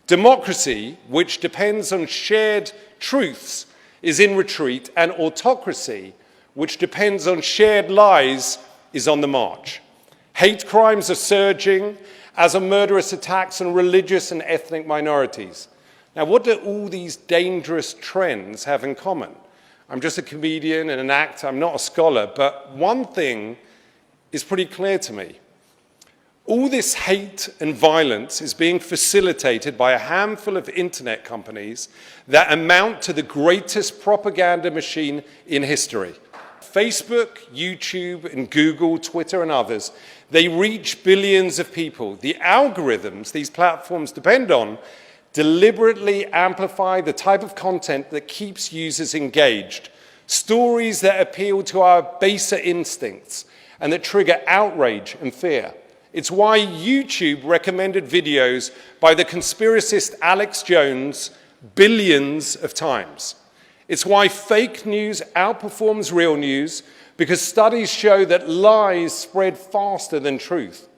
Democracy, which depends on shared truths, is in retreat, and autocracy, which depends on shared lies, is on the march. Hate crimes are surging, as are murderous attacks on religious and ethnic minorities. Now, what do all these dangerous trends have in common? I'm just a comedian and an actor, I'm not a scholar, but one thing is pretty clear to me. All this hate and violence is being facilitated by a handful of internet companies that amount to the greatest propaganda machine in history. Facebook, YouTube, and Google, Twitter, and others, they reach billions of people. The algorithms these platforms depend on deliberately amplify the type of content that keeps users engaged, stories that appeal to our baser instincts and that trigger outrage and fear. It's why YouTube recommended videos by the conspiracist Alex Jones billions of times. It's why fake news outperforms real news, because studies show that lies spread faster than truth.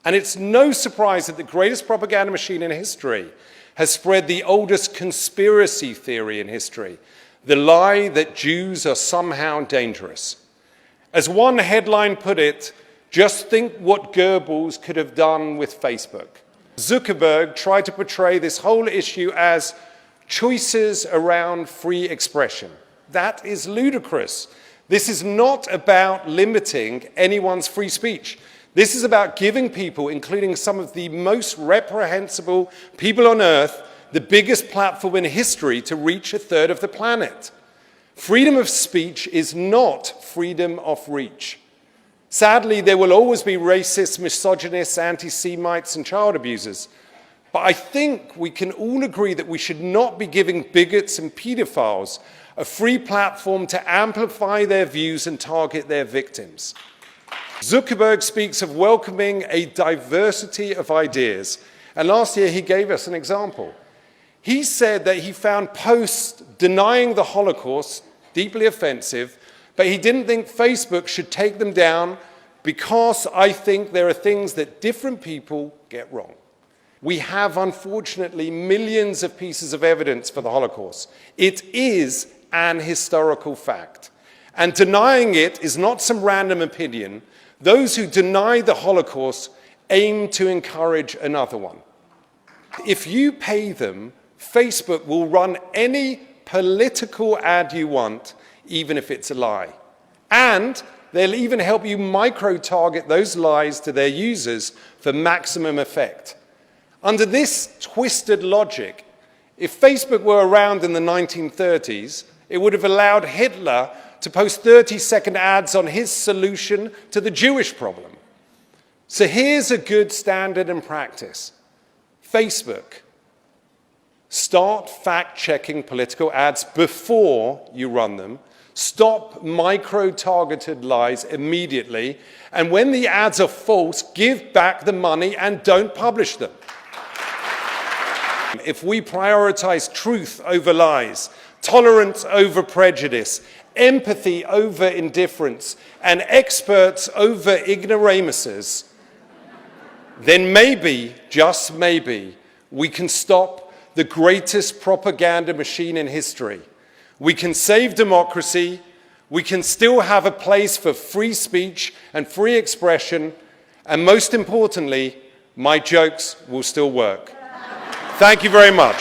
And it's no surprise that the greatest propaganda machine in history has spread the oldest conspiracy theory in history, the lie that Jews are somehow dangerous. As one headline put it, just think what Goebbels could have done with Facebook. Zuckerberg tried to portray this whole issue as choices around free expression. That is ludicrous. This is not about limiting anyone's free speech. This is about giving people, including some of the most reprehensible people on earth, the biggest platform in history to reach a third of the planet. Freedom of speech is not freedom of reach. Sadly, there will always be racists, misogynists, anti-Semites, and child abusers. But I think we can all agree that we should not be giving bigots and pedophiles a free platform to amplify their views and target their victims. Zuckerberg speaks of welcoming a diversity of ideas. And last year, he gave us an example. He said that he found posts denying the Holocaust deeply offensive, but he didn't think Facebook should take them down because I think there are things that different people get wrong. We have, unfortunately, millions of pieces of evidence for the Holocaust. It is an historical fact. And denying it is not some random opinion. Those who deny the Holocaust aim to encourage another one. If you pay them, Facebook will run any political ad you want, even if it's a lie. And they'll even help you micro-target those lies to their users for maximum effect. Under this twisted logic, if Facebook were around in the 1930s, it would have allowed Hitler to post 30-second ads on his solution to the Jewish problem. So here's a good standard and practice. Facebook, start fact-checking political ads before you run them. Stop micro-targeted lies immediately. And when the ads are false, give back the money and don't publish them. If we prioritize truth over lies, tolerance over prejudice, empathy over indifference, and experts over ignoramuses, then maybe, just maybe, we can stop the greatest propaganda machine in history. We can save democracy, we can still have a place for free speech and free expression, and most importantly, my jokes will still work. Thank you very much.